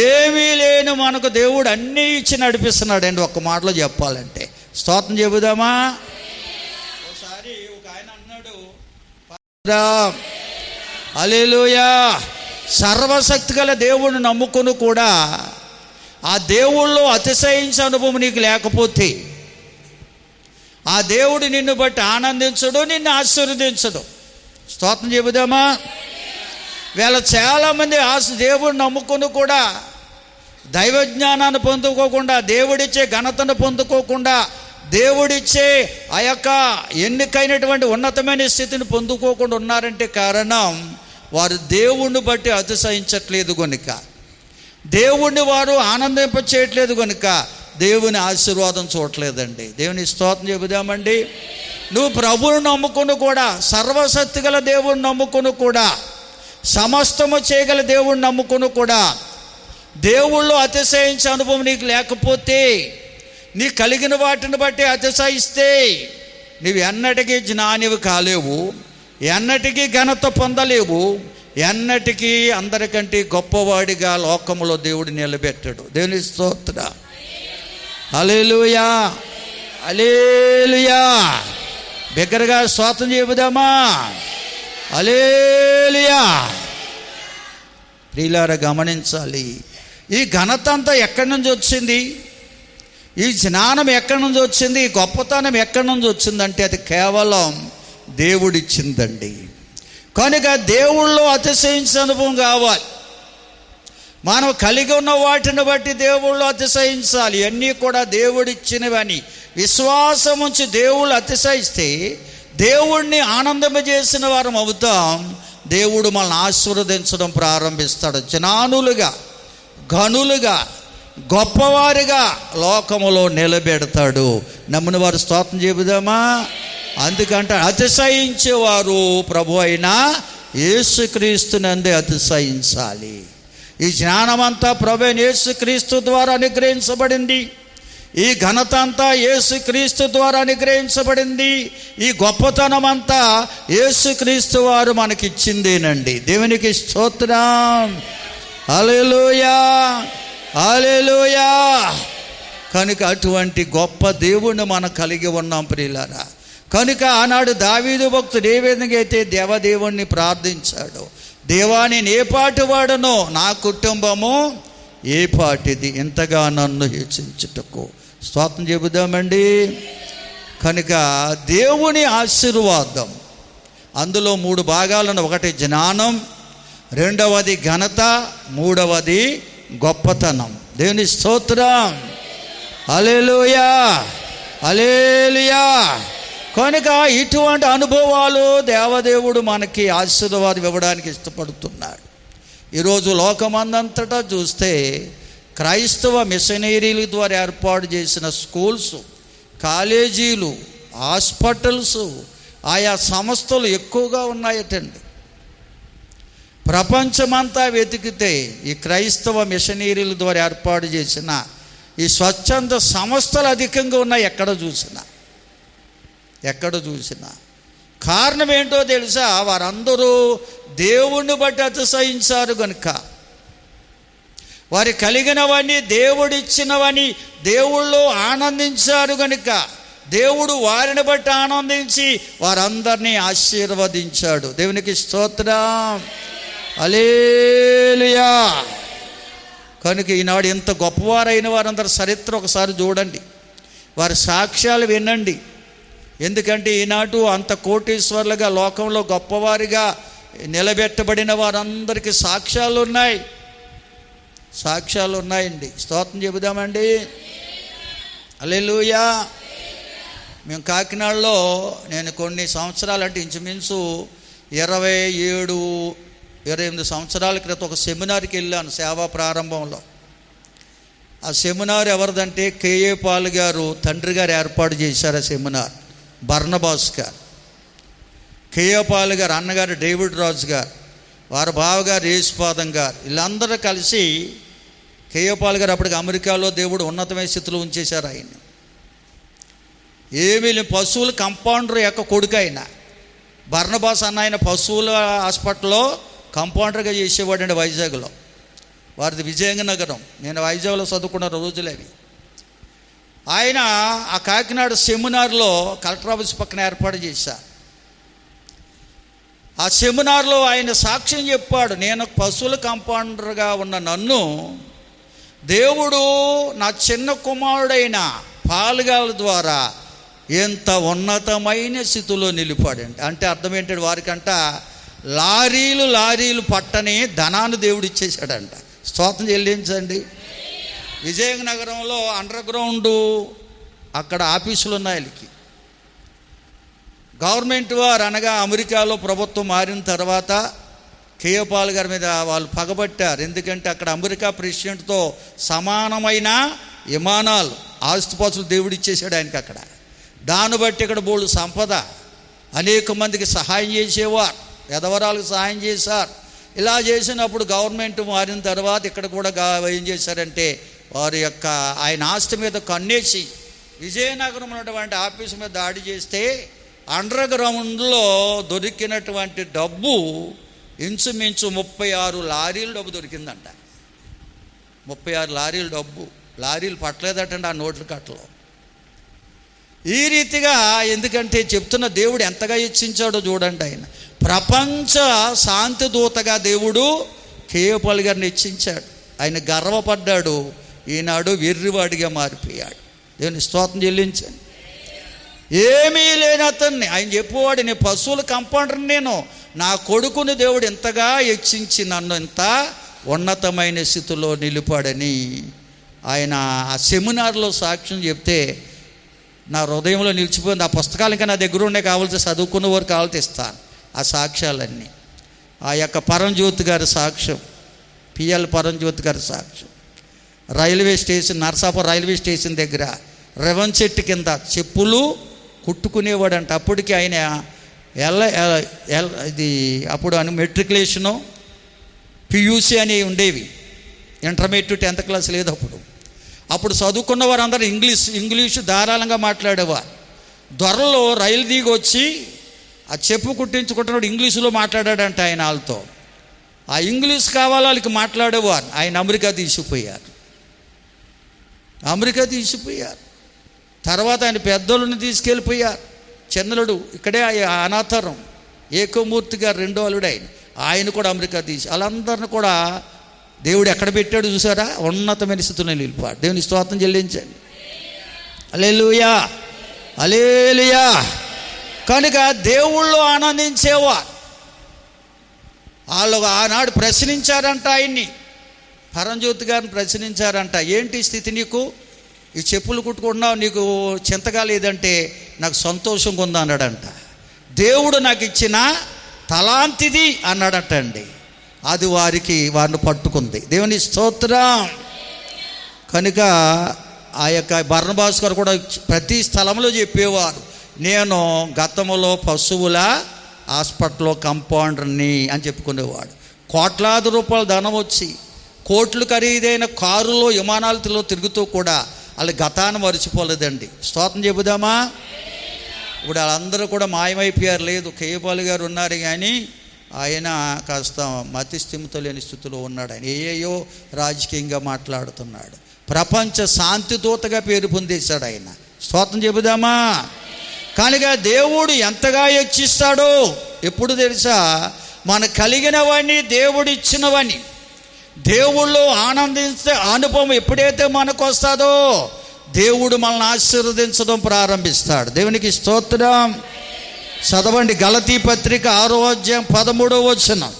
ఏమీ లేని మనకు దేవుడు అన్నీ ఇచ్చి నడిపిస్తున్నాడు అండి. ఒక్క మాటలో చెప్పాలంటే స్తోత్రం చెబుదామా? ఒకసారి ఒక ఆయన అన్నాడు, హల్లెలూయా, సర్వశక్తి గల దేవుడిని నమ్ముకుని కూడా ఆ దేవుళ్ళో అతిశయించే అనుభవం నీకు లేకపోతే ఆ దేవుడు నిన్ను బట్టి ఆనందించడు, నిన్ను ఆశీర్వదించడు. స్తోత్రం చెబుదామా? వీళ్ళ చాలామంది దేవుడిని నమ్ముకుని కూడా దైవజ్ఞానాన్ని పొందుకోకుండా, దేవుడిచ్చే ఘనతను పొందుకోకుండా, దేవుడిచ్చే ఆ యొక్క ఎన్నికైనటువంటి ఉన్నతమైన స్థితిని పొందుకోకుండా ఉన్నారంటే కారణం వారు దేవుణ్ణి బట్టి అతిశయించట్లేదు కనుక, దేవుణ్ణి వారు ఆనందింపచేయట్లేదు కనుక దేవుని ఆశీర్వాదం చూడలేదండి. దేవుని స్తోత్రం చెబుదామండి. నువ్వు ప్రభువుని నమ్ముకుని కూడా, సర్వశక్తి గల దేవుని నమ్ముకుని కూడా, సమస్తము చేయగల దేవుణ్ణి నమ్ముకుని కూడా దేవుళ్ళు అతిశయించే అనుభవం నీకు లేకపోతే, నీ కలిగిన వాటిని బట్టి అతిశయిస్తే నీవు ఎన్నటికీ జ్ఞానివి కాలేవు, ఎన్నటికీ ఘనత పొందలేవు, ఎన్నటికీ అందరికంటే గొప్పవాడిగా లోకములో దేవుడు నిలబెట్టాడు. దేవుని స్తోత్రం. హల్లెలూయా, హల్లెలూయా. బిగ్గరగా స్తోత్రం చెబుదామా? హల్లెలూయా. ప్రియులారా గమనించాలి, ఈ ఘనత అంతా ఎక్కడి నుంచి వచ్చింది? ఈ జ్ఞానం ఎక్కడి నుంచి వచ్చింది? ఈ గొప్పతనం ఎక్కడి నుంచి వచ్చిందంటే అది కేవలం దేవుడిచ్చిందండి. కనుక దేవుళ్ళో అతిశయించే అనుభవం కావాలి. మనం కలిగి ఉన్న వాటిని బట్టి దేవుళ్ళు అతిశయించాలి. ఇవన్నీ కూడా దేవుడిచ్చినవని విశ్వాసం ఉంచి దేవుళ్ళు అతిశయిస్తే దేవుణ్ణి ఆనందింపజేసిన వారం అవుతాం. దేవుడు మనల్ని ఆశీర్వదించడం ప్రారంభిస్తాడు. జ్ఞానులుగా, ఘనులుగా, గొప్పవారిగా లోకములో నిలబెడతాడు. నమ్మిన వారు స్తోత్రం చెబుదామా? అందుకంటే అతిశయించేవారు ప్రభు అయిన యేసుక్రీస్తునందే అతిశయించాలి. ఈ జ్ఞానమంతా ప్రభు అయిన యేసుక్రీస్తు ద్వారా అనుగ్రహించబడింది. ఈ ఘనత అంతా యేసుక్రీస్తు ద్వారా అనుగ్రహించబడింది. ఈ గొప్పతనం అంతా యేసుక్రీస్తు వారు మనకిచ్చిందేనండి. దేవునికి స్తోత్రం. హల్లెలూయా, హల్లెలూయా. కనుక అటువంటి గొప్ప దేవుణ్ణి మనం కలిగి ఉన్నాం ప్రియులారా. కనుక ఆనాడు దావీదు భక్తుడు ఏ విధంగా అయితే దేవదేవుణ్ణి ప్రార్థించాడు, దేవా నేను ఏ పాటి వాడనో, నా కుటుంబము ఏ పాటిది, ఇంతగా నన్ను హెచ్చించుటకు. స్తోత్రం చెబుదామండి. కనుక దేవుని ఆశీర్వాదం అందులో 3 భాగాలను, ఒకటి జ్ఞానం, రెండవది ఘనత, మూడవది గొప్పతనం. దేవుని స్తోత్రం. హల్లెలూయా, హల్లెలూయా. కనుక ఇటువంటి అనుభవాలు దేవదేవుడు మనకి ఆశీర్వాదం ఇవ్వడానికి ఇష్టపడుతున్నాడు. ఈరోజు లోకమందంతటా చూస్తే క్రైస్తవ మిషనరీల ద్వారా ఏర్పాటు చేసిన స్కూల్స్, కాలేజీలు, హాస్పిటల్స్, ఆయా సంస్థలు ఎక్కువగా ఉన్నాయటండి. ప్రపంచమంతా వెతికితే ఈ క్రైస్తవ మిషనరీల ద్వారా ఏర్పాటు చేసిన ఈ స్వచ్ఛంద సంస్థలు అధికంగా ఉన్నాయి ఎక్కడ చూసినా. కారణం ఏంటో తెలుసా? వారందరూ దేవుణ్ణి బట్టి అతిశయించారు కనుక, వారి కలిగినవన్నీ దేవుడిచ్చినవని దేవుళ్ళు ఆనందించారు కనుక, దేవుడు వారిని బట్టి ఆనందించి వారందరినీ ఆశీర్వదించాడు. దేవునికి స్తోత్రం. హల్లెలూయా. కనుక ఈనాడు ఎంత గొప్పవారైన వారందరూ చరిత్ర ఒకసారి చూడండి, వారి సాక్ష్యాలు వినండి. ఎందుకంటే ఈనాడు అంత కోటీశ్వర్లుగా, లోకంలో గొప్పవారిగా నిలబెట్టబడిన వారందరికీ సాక్ష్యాలు ఉన్నాయండి. స్తోత్రం చెబుదామండి. హల్లెలూయా. మేము కాకినాడలో నేను కొన్ని సంవత్సరాలు అంటే ఇంచుమించు 27-28 సంవత్సరాల క్రితం ఒక సెమినార్కి వెళ్ళాను సేవా ప్రారంభంలో. ఆ సెమినార్ ఎవరిదంటే కేఏ పాల్ గారు తండ్రి గారు ఏర్పాటు చేశారు. ఆ సెమినార్ బర్నబాస్ గారు, కేఏ పాల్ గారు అన్నగారు డేవిడ్ రాజు గారు, వారి బావగారు యేసుపాదం గారు, వీళ్ళందరూ కలిసి కేఏ పాల్ గారు అప్పటికి అమెరికాలో దేవుడు ఉన్నతమైన స్థితిలో ఉంచేశారు ఆయన. ఏమీ పశువుల కంపౌండర్ యొక్క కొడుకు ఆయన. బర్నబాస్ అన్న ఆయన పశువుల హాస్పిటల్లో కంపౌండర్గా చేసేవాడండి వైజాగ్లో. వారిది విజయనగరం. నేను వైజాగ్లో చదువుకున్న రోజులు అవి. ఆయన ఆ కాకినాడ సెమినార్లో కలెక్టర్ ఆఫీస్ పక్కన ఏర్పాటు చేశారు. ఆ సెమినార్లో ఆయన సాక్ష్యం చెప్పాడు. నేను పశువుల కంపౌండర్గా ఉన్న నన్ను దేవుడు నా చిన్న కుమారుడైన పాలుగాల ద్వారా ఎంత ఉన్నతమైన స్థితిలో నిలిపాడండి. అంటే అర్థం ఏంటంటే వారికంట లారీలు పట్టని ధనాన్ని దేవుడు ఇచ్చేశాడంట. స్తోత్రం చెల్లించండి. విజయనగరంలో అండర్ గ్రౌండ్ అక్కడ ఆఫీసులు ఉన్నాయి. వీళ్ళకి గవర్నమెంట్ వారు అనగా అమెరికాలో ప్రభుత్వం మారిన తర్వాత కేఏ పాల్ గారి మీద వాళ్ళు పగబట్టారు. ఎందుకంటే అక్కడ అమెరికా ప్రెసిడెంట్తో సమానమైన విమానాలు ఆస్తిపాస్తులు దేవుడు ఇచ్చేసాడు ఆయనకి అక్కడ. దాన్ని బట్టి ఇక్కడ బోళ్ళు సంపద, అనేక మందికి సహాయం చేసేవారు, ఎదవరాలకు సహాయం చేశారు. ఇలా చేసినప్పుడు గవర్నమెంట్ మారిన తర్వాత ఇక్కడ కూడా ఏం చేశారంటే వారి యొక్క ఆయన ఆస్తి మీద కన్నేసి విజయనగరం ఉన్నటువంటి ఆఫీసు మీద దాడి చేస్తే అండర్ గ్రౌండ్లో దొరికినటువంటి డబ్బు ఇంచుమించు 36 లారీలు డబ్బు దొరికిందంట. 36 లారీలు డబ్బు. లారీలు పట్టలేదటండి ఆ నోట్ల కట్టలో. ఈ రీతిగా ఎందుకంటే చెప్తున్న దేవుడు ఎంతగా హెచ్చించాడో చూడండి. ఆయన ప్రపంచ శాంతి దూతగా దేవుడు కేఏ పాల్ గారిని హెచ్చించాడు. ఆయన గర్వపడ్డాడు. ఈనాడు వెర్రివాడిగా మారిపోయాడు. దేవుని స్తోత్రం చెల్లించండి. ఏమీ లేని అతన్ని ఆయన చెప్పేవాడు, నేను పశువుల కంపౌండర్, నేను నా కొడుకుని దేవుడు ఎంతగా హెచ్చించి నన్ను ఎంత ఉన్నతమైన స్థితిలో నిలిపాడని ఆయన ఆ సెమినార్లో సాక్ష్యం చెప్తే నా హృదయంలో నిలిచిపోయింది. ఆ పుస్తకాలు ఇంకా నా దగ్గర ఉండే కావాల్సి చదువుకున్న వారు కావాల్సి ఇస్తాను ఆ సాక్ష్యాలన్నీ. ఆ యొక్క పరంజ్యోతి గారి సాక్ష్యం, పిఎల్ పరంజ్యోతి గారి సాక్ష్యం, railway station Narsapuram railway station దగ్గర రెవెన్ చెట్టు కింద చెప్పులు కుట్టుకునేవాడంట. అప్పటికి ఆయన ఇది అప్పుడు మెట్రికులేషను పియూసీ అని ఉండేవి, ఇంటర్మీడియట్ 10th క్లాస్ లేదు అప్పుడు చదువుకున్న వారందరూ ఇంగ్లీషు ధారాళంగా మాట్లాడేవారు. దొరలో రైలు దిగి వచ్చి ఆ చెప్పు కుట్టించుకుంటున్నాడు ఇంగ్లీషులో మాట్లాడాడంట ఆయన వాళ్ళతో. ఆ ఇంగ్లీష్ కావాలి వాళ్ళకి మాట్లాడేవారు. ఆయన అమెరికా తీసుకుపోయారు. తర్వాత ఆయన పెద్దోళ్ళని తీసుకెళ్ళిపోయారు. చంద్రుడు ఇక్కడే అనాథరం ఏకోమూర్తి గారు రెండో అల్లుడు ఆయన కూడా అమెరికా వాళ్ళందరిని కూడా దేవుడు ఎక్కడ పెట్టాడు చూసారా? ఉన్నతమైన స్థితిలో నిలిపాడు. దేవుని స్తోత్రం చెల్లించండి. హల్లెలూయా, హల్లెలూయా. కనుక దేవుళ్ళు ఆనందించేవారు. వాళ్ళు ఆనాడు ప్రశ్నించారంట ఆయన్ని, పరంజ్యోతి గారిని ప్రశ్నించారంట. ఏంటి స్థితి నీకు? ఈ చెప్పులు కుట్టుకుంటున్నావు, నీకు చింతగా లేదంటే నాకు సంతోషంగా ఉందా అన్నాడంట. దేవుడు నాకు ఇచ్చిన తలాంతిది అన్నాడట అండి. అది వారిని పట్టుకుంది. దేవుని స్తోత్రం. కనుక ఆ యొక్క బర్నబాస్ గారు కూడా ప్రతి స్థలంలో చెప్పేవారు, నేను గతంలో పశువుల హాస్పిటల్లో కంపౌండర్ని అని చెప్పుకునేవాడు. కోట్లాది రూపాయల ధనం వచ్చి కోట్లు ఖరీదైన కారులో విమానాలతో తిరుగుతూ కూడా వాళ్ళ గతాన్ని మర్చిపోలేదండి. స్తోత్రం చెబుదామా? ఇప్పుడు వాళ్ళందరూ కూడా మాయమైపోయారు. లేదు, కేఏ పాల్ గారు ఉన్నారు కానీ ఆయన కాస్త మతి స్థిమిత లేని స్థితిలో ఉన్నాడు. ఆయన ఏయో రాజకీయంగా మాట్లాడుతున్నాడు. ప్రపంచ శాంతి దూతగా పేరు పొందేశాడు ఆయన. స్తోత్రం చెబుదామా? కనుక దేవుడు ఎంతగా హెచ్చిస్తాడో ఎప్పుడు తెలుసా? మనకు కలిగినవన్నీ దేవుడు ఇచ్చినవని దేవుళ్ళు ఆనందించే అనుభవం ఎప్పుడైతే మనకు వస్తుందో దేవుడు మనల్ని ఆశీర్వదించడం ప్రారంభిస్తాడు. దేవునికి స్తోత్రం. చదవండి గలతీ పత్రిక 6వ అధ్యాయం 13వ వచనం.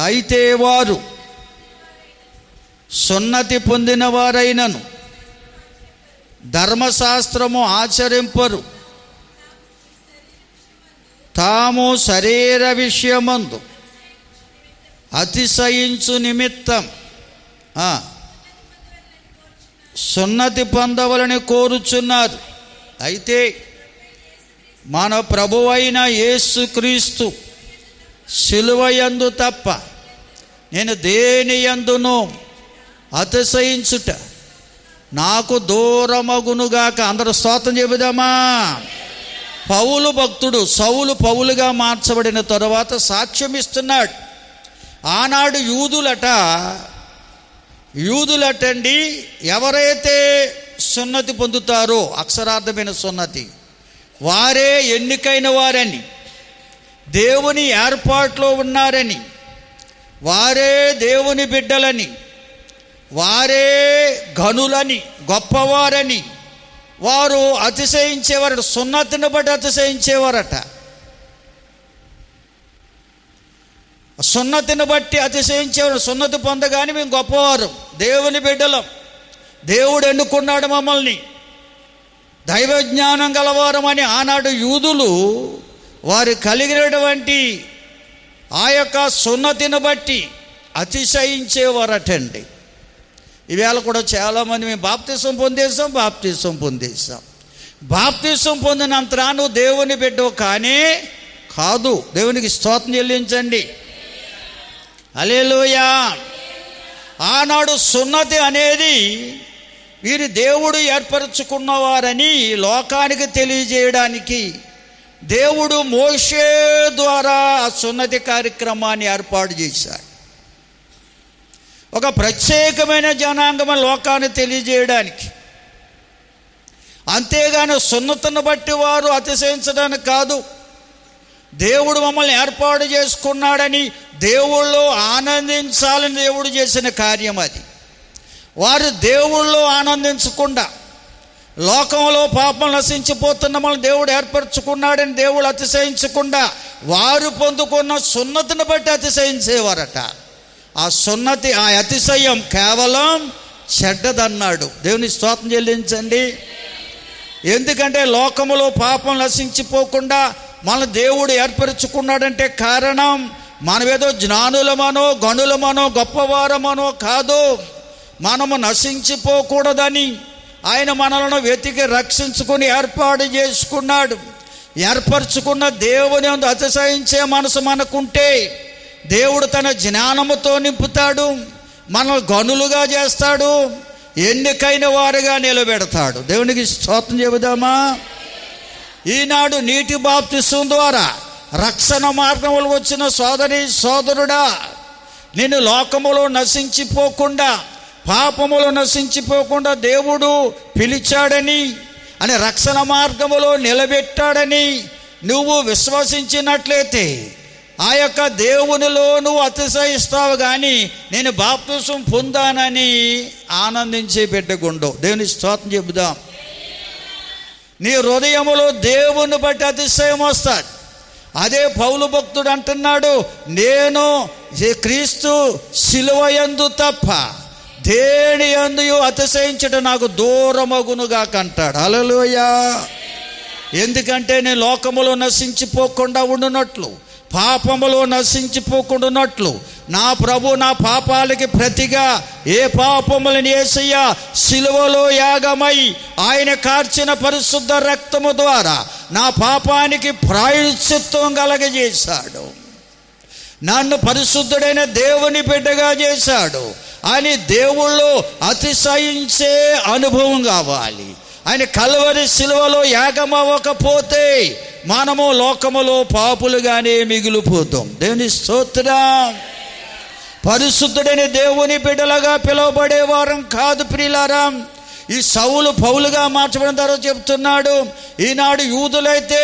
అయితే వారు సున్నతి పొందిన వారైనను ధర్మశాస్త్రము ఆచరింపరు, తాము శరీర విషయమందు అతిశయించు నిమిత్తం సున్నతి పొందవలని కోరుచున్నారు. అయితే మన ప్రభువైన యేసుక్రీస్తు శిలువయందు తప్ప నేను దేని యందును అతిశయించుట నాకు దూరమగునుగాక. అందరూ స్తోత్రం చెబుదామా? పౌలు భక్తుడు సౌలు పౌలుగా మార్చబడిన తరువాత సాక్ష్యం ఇస్తున్నాడు. ఆనాడు యూదులటండి ఎవరైతే సున్నతి పొందుతారో, అక్షరార్థమైన సున్నతి, వారే ఎన్నికైన వారని, దేవుని ఏర్పాట్లో ఉన్నారని, వారే దేవుని బిడ్డలని, వారే ఘనులని, గొప్పవారని వారు అతిశయించేవారట. సున్నతిని బట్టి అతిశయించేవారట. సున్నతిని బట్టి అతిశయించేవారు. సున్నతి పొందగానే మేము గొప్పవారు, దేవుని బిడ్డలం, దేవుడు ఎన్నుకున్నాడు మమ్మల్ని, దైవ జ్ఞానం గలవారమని ఆనాడు యూదులు వారు కలిగినటువంటి ఆ యొక్క సున్నతిని బట్టి అతిశయించేవారటండి. ఈవేళ కూడా చాలామంది మేము బాప్తిసం పొందేశాం. బాప్తిసం పొందినంతరా నువ్వు దేవుని బిడ్డవు కానే కాదు. దేవునికి స్తోత్రం చెల్లించండి. హల్లెలూయా. ఆనాడు సున్నతి అనేది వీరి దేవుడు ఏర్పరచుకున్నవారని లోకానికి తెలియజేయడానికి దేవుడు మోషే ద్వారా ఆ సున్నతి కార్యక్రమాన్ని ఏర్పాటు చేశాడు. ఒక ప్రత్యేకమైన జనాంగం లోకాన్ని తెలియజేయడానికి. అంతేగాని సున్నతిని బట్టి వారు అతిశయించడానికి కాదు. దేవుడు మమ్మల్ని ఏర్పాటు చేసుకున్నాడని దేవుళ్ళో ఆనందించాలని దేవుడు చేసిన కార్యం అది. వారు దేవుళ్ళో ఆనందించకుండా లోకంలో పాపం నశించిపోతున్న మనల్ని దేవుడు ఏర్పరచుకున్నాడని దేవుడు అతిశయించకుండా వారు పొందుకున్న సున్నతిని బట్టి అతిశయించేవారట. ఆ సున్నతి, ఆ అతిశయం కేవలం చెడ్డదన్నాడు. దేవుని స్తోత్రం చెల్లించండి. ఎందుకంటే లోకములో పాపం నశించిపోకుండా మన దేవుడు ఏర్పరచుకున్నాడంటే కారణం మనమేదో జ్ఞానులమనో గణులమనో గొప్పవారమనో కాదు. మనము నశించిపోకూడదని ఆయన మనలను వెతికి రక్షించుకుని ఏర్పాటు చేసుకున్నాడు. ఏర్పరచుకున్న దేవుని యందు అతిశయించే మనసు మనకుంటే దేవుడు తన జ్ఞానముతో నింపుతాడు, మనల్ని గనులుగా చేస్తాడు, ఎన్నికైన వారుగా నిలబెడతాడు. దేవునికి స్తోత్రం చెబుదామా? ఈనాడు నీటి బాప్తిసం ద్వారా రక్షణ మార్గములు వచ్చిన సోదరి సోదరుడా, నేను లోకములో నశించిపోకుండా, పాపములో నశించిపోకుండా దేవుడు పిలిచాడని, అని రక్షణ మార్గములో నిలబెట్టాడని నువ్వు విశ్వసించినట్లయితే ఆ యొక్క దేవునిలో నువ్వు అతిశయిస్తావు. కానీ నేను బాప్తిసం పొందానని ఆనందించే బిడ్డగుండవు. దేవుని స్తోత్రం చెబుదాం. నీ హృదయములో దేవుని బట్టి అతిశయం వస్తుంది. అదే పౌలు భక్తుడు అంటున్నాడు, నేను క్రీస్తు శిలువయందు తప్ప దేని యందు అతిశయించడం నాకు దూరమగునుగా కంటాడు. హల్లెలూయా. ఎందుకంటే నేను లోకములో నశించిపోకుండా ఉండునట్లు, పాపములో నశించిపోకుండానట్లు నా ప్రభు నా పాపాలకి ప్రతిగా ఏ పాపములను యేసయ్య శిలువలో యాగమై ఆయన కార్చిన పరిశుద్ధ రక్తము ద్వారా నా పాపానికి ప్రాయశ్చిత్తం కలగజేశాడు, నన్ను పరిశుద్ధుడైన దేవుని బిడ్డగా చేశాడు అని దేవుళ్ళు అతిశయించే అనుభవం కావాలి. ఆయన కల్వరి శిలువలో యాగమవ్వకపోతే మనము లోకములో పాపులుగానే మిగిలిపోతాం. దేవుని స్తోత్రం. పరిశుద్ధుడైన దేవుని బిడ్డలుగా పిలువబడేవారం కాదు ప్రియులారా. ఈ సౌలు పౌలుగా మార్చబడిన తర్వాత చెప్తున్నాడు, ఈనాడు యూదులైతే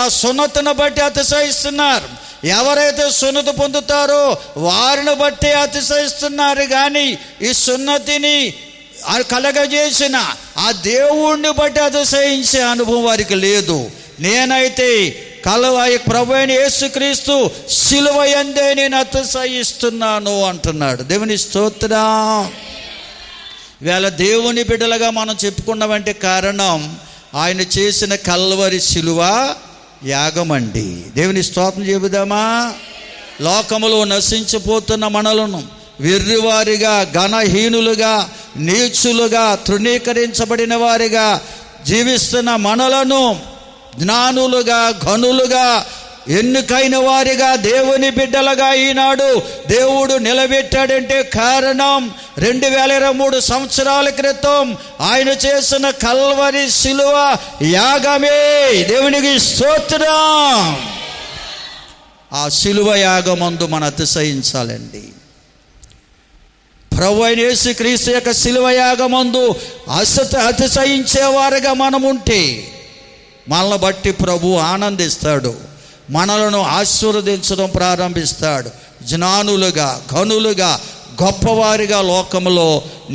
ఆ సున్నతిని బట్టి అతిశయిస్తున్నారు. ఎవరైతే సున్నతి పొందుతారో వారిని బట్టి అతిశయిస్తున్నారు. కానీ ఈ సున్నతిని కలగజేసిన ఆ దేవుణ్ణి బట్టి అతిశయించే అనుభవం వారికి లేదు. నేనైతే ప్రభు అయిన యేసుక్రీస్తు శిలువ యందే నేను అతిశయిస్తున్నాను అంటున్నాడు. దేవుని స్తోత్రం. ఇవాళ దేవుని బిడ్డలుగా మనం చెప్పుకున్నామంటే కారణం ఆయన చేసిన కల్వరి శిలువ యాగమండి. దేవుని స్తోత్రం చెబుదామా? లోకములో నశించిపోతున్న మనలను వెర్రివారిగా, ఘనహీనులుగా, నీచులుగా, తృణీకరించబడిన వారిగా జీవిస్తున్న మనలను జ్ఞానులుగా, ఘనులుగా, ఎన్నికైన వారిగా, దేవుని బిడ్డలుగా ఈనాడు దేవుడు నిలబెట్టాడంటే కారణం 2023 సంవత్సరాల క్రితం ఆయన చేసిన కల్వరి శిలువ యాగమే. దేవునికి స్తోత్రం. ఆ శిలువ యాగమందు మనం అతిశయించాలండి. ప్రభు అయిన యేసుక్రీస్తు యొక్క శిలువ యాగమందు అతిశయించేవారుగా మనం ఉంటే మనల్ని బట్టి ప్రభు ఆనందిస్తాడు, మనలను ఆశీర్వదించడం ప్రారంభిస్తాడు. జ్ఞానులుగా, ఘనులుగా, గొప్పవారిగా లోకంలో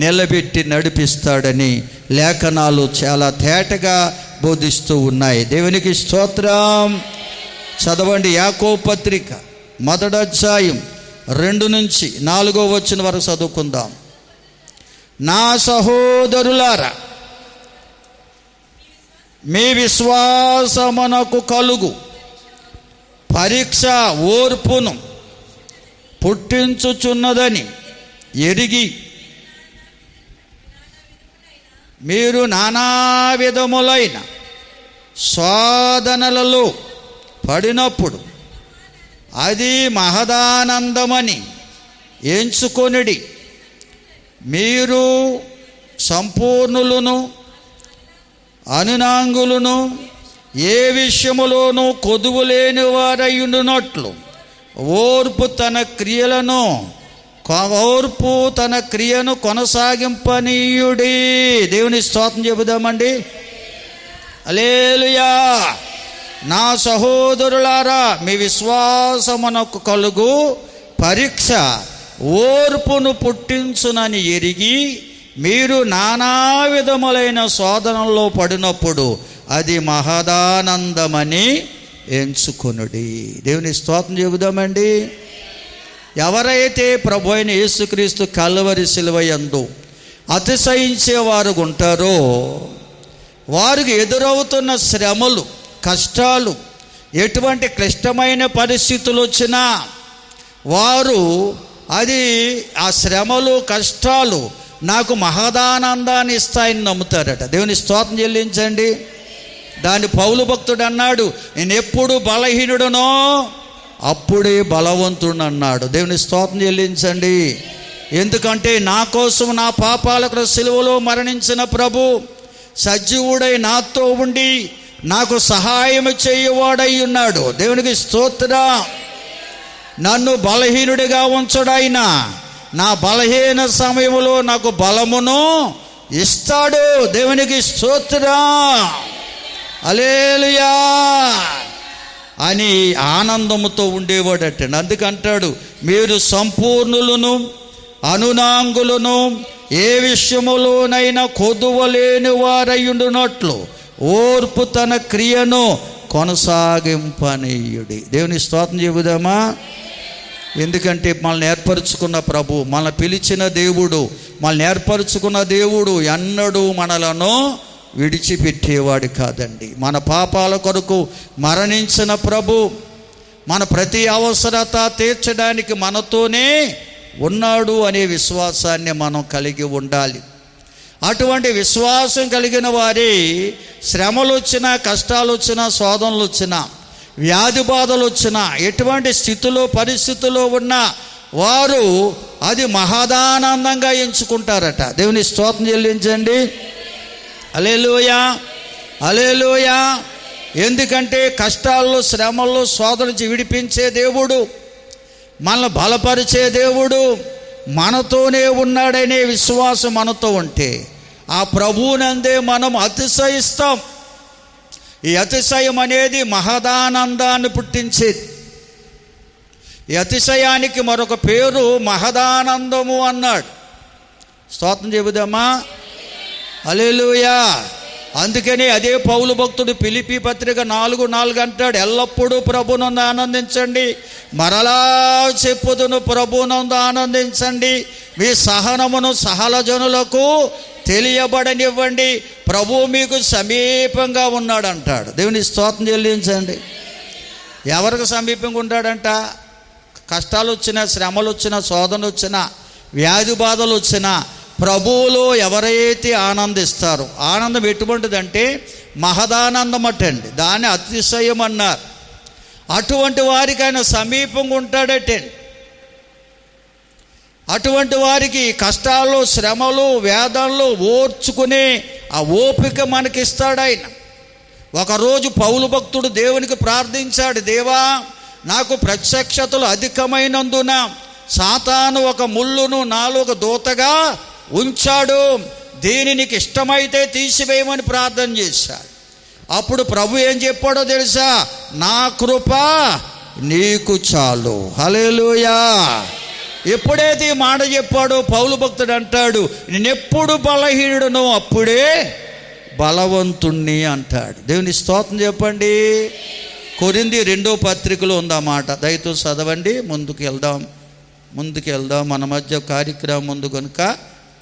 నిలబెట్టి నడిపిస్తాడని లేఖనాలు చాలా తేటగా బోధిస్తూ ఉన్నాయి. దేవునికి స్తోత్రం. చదవండి, యాకోబు పత్రిక 1వ అధ్యాయం 2 నుంచి 4వ వచనం వరకు చదువుకుందాం. నా సహోదరులారా, మీ విశ్వాసమునకు కలుగు పరీక్ష ఓర్పును పుట్టించుచున్నదని ఎరిగి మీరు నానా విధములైన శోధనలలో పడినప్పుడు అది మహదానందమని ఎంచుకొనిడి. మీరు సంపూర్ణులను, అనునాంగులను, ఏ విషయములోనూ కొదువు లేని వారయ్యుండునట్లు ఓర్పు తన క్రియను కొనసాగింపనీయుడి. దేవుని స్తోత్రం చెబుదామండి. హల్లెలూయా. నా సహోదరులారా, మీ విశ్వాసమునకు కలుగు పరీక్ష ఓర్పును పుట్టించునని ఎరిగి మీరు నానా విధములైన శోధనల్లో పడినప్పుడు అది మహదానందమని ఎంచుకొనుడి. దేవుని స్తోత్రం చెబుదామండి. ఎవరైతే ప్రభు అయిన యేసుక్రీస్తు కల్వరి శిలువ యందు అతిశయించేవారు ఉంటారో వారికి ఎదురవుతున్న శ్రమలు, కష్టాలు, ఎటువంటి క్లిష్టమైన పరిస్థితులు వచ్చినా వారు ఆ శ్రమలు, కష్టాలు నాకు మహదానందాన్ని ఇస్తాయని నమ్ముతారట. దేవుని స్తోత్రం చెల్లించండి. దాని పౌలు భక్తుడు అన్నాడు, నేను ఎప్పుడు బలహీనుడనో అప్పుడే బలవంతుడు అన్నాడు. దేవుని స్తోత్రం చెల్లించండి. ఎందుకంటే నా కోసం, నా పాపాలకు సిలువలో మరణించిన ప్రభు సజీవుడై నాతో ఉండి నాకు సహాయం చేయవాడై ఉన్నాడు. దేవునికి స్తోత్రం. నన్ను బలహీనుడిగా ఉంచడాయినా నా బలహీన సమయంలో నాకు బలమును ఇస్తాడు. దేవునికి స్తోత్రం. హల్లెలూయా అని ఆనందముతో ఉండేవాడట. అందుకంటాడు, మీరు సంపూర్ణులను, అనునాంగులను, ఏ విషయములోనైనా కొదువలేని వారయ్యుండునట్లు ఓర్పు తన క్రియను కొనసాగింపనీయుడి. దేవుని స్తోత్రం చెబుదామా? ఎందుకంటే మనల్ని ఏర్పరచుకున్న ప్రభు, మనల్ని పిలిచిన దేవుడు, మనల్ని ఏర్పరచుకున్న దేవుడు ఎన్నడూ మనలను విడిచిపెట్టేవాడు కాదండి. మన పాపాల కొరకు మరణించిన ప్రభు మన ప్రతి అవసరత తీర్చడానికి మనతోనే ఉన్నాడు అనే విశ్వాసాన్ని మనం కలిగి ఉండాలి. అటువంటి విశ్వాసం కలిగిన వారి శ్రమలు వచ్చినా, కష్టాలు వచ్చినా, శోధనలు వచ్చినా, వ్యాధి బాధలు వచ్చినా, ఎటువంటి స్థితిలో పరిస్థితుల్లో ఉన్నా వారు అది మహదానందంగా ఎంచుకుంటారట. దేవుని స్తోత్రం చెల్లించండి. హల్లెలూయా, హల్లెలూయా. ఎందుకంటే కష్టాల్లో, శ్రమల్లో, శోధన నుంచి విడిపించే దేవుడు, మనల్ని బలపరిచే దేవుడు మనతోనే ఉన్నాడనే విశ్వాసం మనతో ఉంటే ఆ ప్రభువునందే మనం అతిశయిస్తాం. ఈ అతిశయం అనేది మహదానందాన్ని పుట్టించేది. ఈ అతిశయానికి మరొక పేరు మహదానందము అన్నాడు. స్తోత్రం చెబుదామా? హల్లెలూయా. అందుకని అదే పౌలు భక్తుడు ఫిలిప్పీ పత్రిక 4:4 అంటాడు, ఎల్లప్పుడూ ప్రభువునందు ఆనందించండి, మరలా చెప్పుదును, ప్రభువునందు ఆనందించండి, మీ సహనమును సహలజనులకు తెలియబడనివ్వండి, ప్రభువు మీకు సమీపంగా ఉన్నాడు అంటాడు. దేవుని స్తోత్రం చెల్లించండి. ఎవరికి సమీపంగా ఉంటాడంట? కష్టాలు వచ్చినా, శ్రమలు వచ్చినా, శోధనలు వచ్చినా, వ్యాధి బాధలు వచ్చినా ప్రభువులో ఎవరైతే ఆనందిస్తారో, ఆనందం ఎటువంటిదంటే మహదానందం అటండి, దాన్ని అతిశయం అన్నారు. అటువంటి వారికి ఆయన సమీపంగా ఉంటాడటండి. అటువంటి వారికి కష్టాలు, శ్రమలు, వేదనలు ఓర్చుకునే ఆ ఓపిక మనకిస్తాడు ఆయన. ఒకరోజు పౌలు భక్తుడు దేవునికి ప్రార్థించాడు, దేవా, నాకు ప్రత్యక్షతలు అధికమైనందున సాతాను ఒక ముళ్ళును నాలో ఒక దూతగా ఉంచాడు, దీని నీకు ఇష్టమైతే తీసివేయమని ప్రార్థన చేశాడు. అప్పుడు ప్రభు ఏం చెప్పాడో తెలుసా? నా కృప నీకు చాలు. హల్లెలూయా. ఎప్పుడైతే ఈ మాట చెప్పాడో పౌలు భక్తుడు అంటాడు, నేనెప్పుడు బలహీనుడునో అప్పుడే బలవంతుణ్ణి అంటాడు. దేవుని స్తోత్రం చెప్పండి. కొరింథీ 2వ పత్రికలో ఉందన్నమాట, దయతో చదవండి. ముందుకు వెళ్దాం. మన మధ్య కార్యక్రమం ఉంది కనుక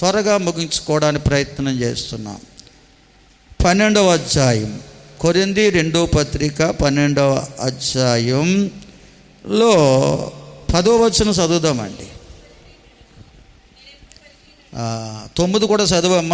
త్వరగా ముగించుకోవడానికి ప్రయత్నం చేస్తున్నాం. 12వ అధ్యాయం, కొరింథీ 2వ పత్రిక 12వ అధ్యాయంలో 10వ వచనం చదువుదామండి. 9 కూడా చదవమ్మా.